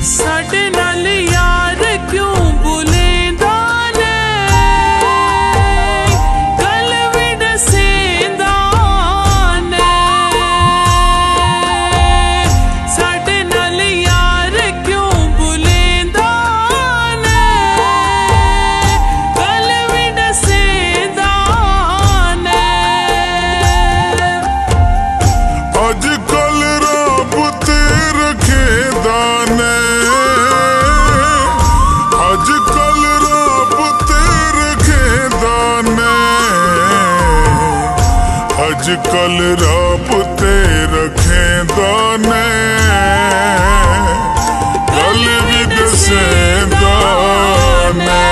साडे नाल यार क्यों बुलेंदा ने, गल भी दसेंदा ने। साडे नाल यार क्यों बुलेंदा ने, गल भी दसेंदा ने। अजकल रब ते रखेदा ने, अजकल रब ते रखेदा ने, अजकल रब ते रखेदा ने, गल भी दसेंदा ने,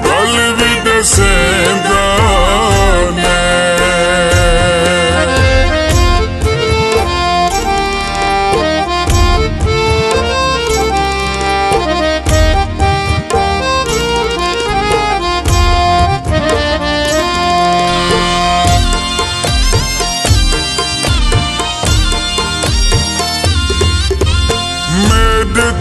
गल भी दसेंदा ने।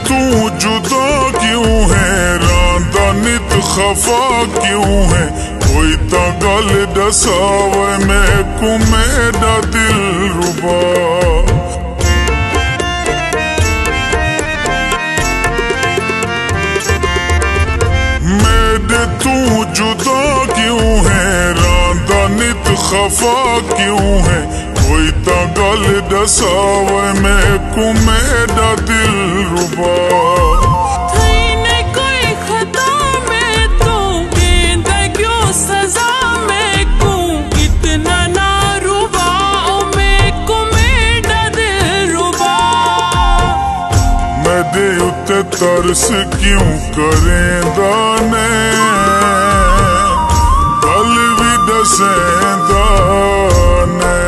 तू जुदा क्यों है, रांदा नित खफा क्यों है, कोई ता गल दसावे मैं को मेरा दिल रुबा। मेरे तू जुदा क्यों है, रांदा नित खफा क्यों है, कोई ता गल दसावे मैं को मेरा दिल रुबा। थईने कोई खता मैं तो देंदा क्यों सजा मैं को, इतना ना रुबा मैं को मेरा दिल रुबा। मैं दे उत्ते तरस क्यों करेंदा ने, गल भी दसेंदा ने।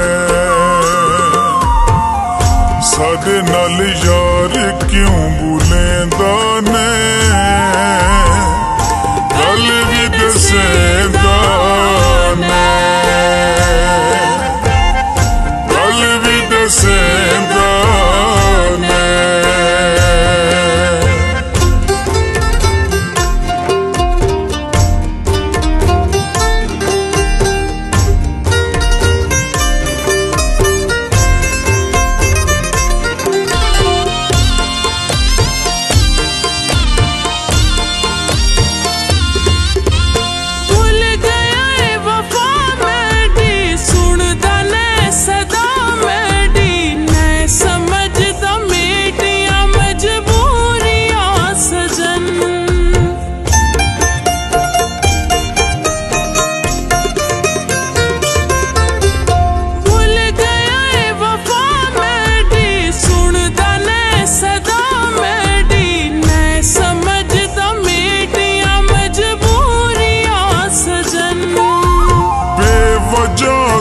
साडे नाल यार क्यों बुलेंदा ने, गल भी दसेंदा ने, गल भी दसेंदा ने।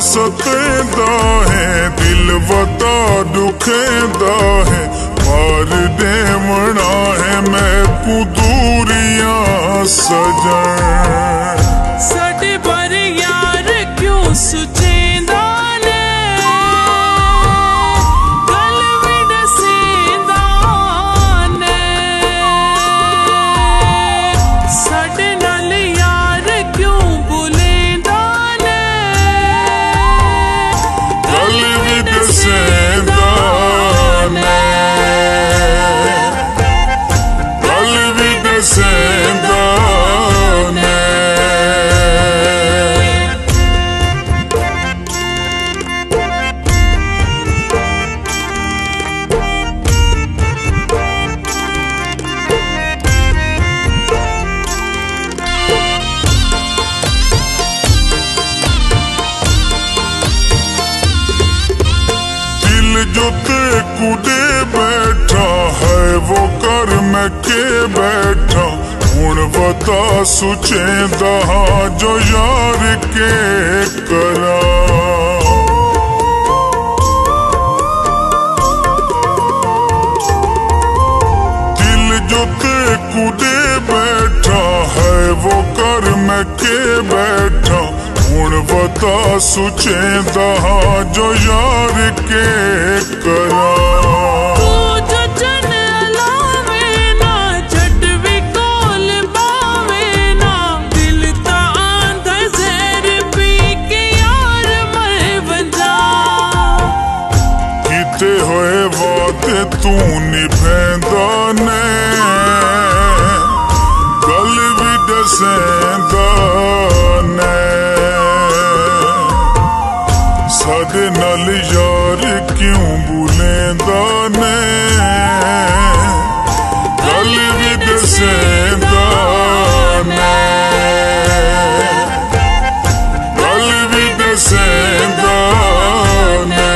सतेंदा है दिल वता दुखेंदा है, मार देवना है मैं को दूरियां सजन। साडे बारे यार क्यों सुचेंदा ने, गल भी दसेंदा ने। साडे नाल यार क्यों बुलेंदा ने, गल भी दसेंदा ने, गल भी दसेंदा ने। जो ते कुडे बैठा है वो कर मैं के बैठा, हुण बता सुचेंदा जो यार के करा। दिल जो ते कुडे बैठा है वो कर मैं के बैठा, हुण बता सुचेंदा जो यार के करा। सारे वादे तू निभेंदा ने गल भी दसेंदा ने साडे नाल यार क्यों भूलेंदा ने गल भी दसेंदा ने गल भी दसेंदा ने।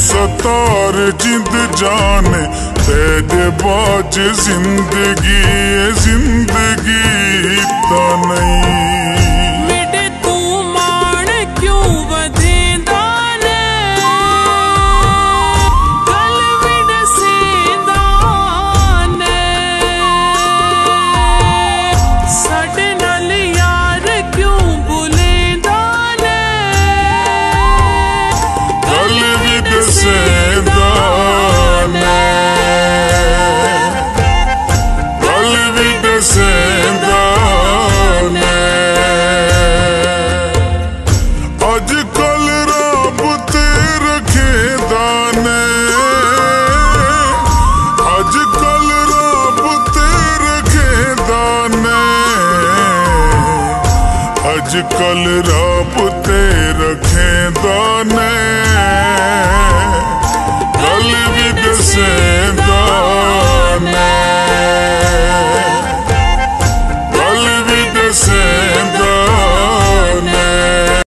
सतार जिंद जाने तेरे बाज जिंदगी जिंदगी ता नहीं मेरे तू मान क्यों वधेंदा ने गल भी दसेंदा ने साडे नाल यार क्यों भूलेंदा ने गल भी दसेंदा ने गल भी दसेंदा ने। अज कल रब ते रखेदा ने अज कल रब ते रखेदा ने अज कल रब ते रखेदा ने गल भी दसे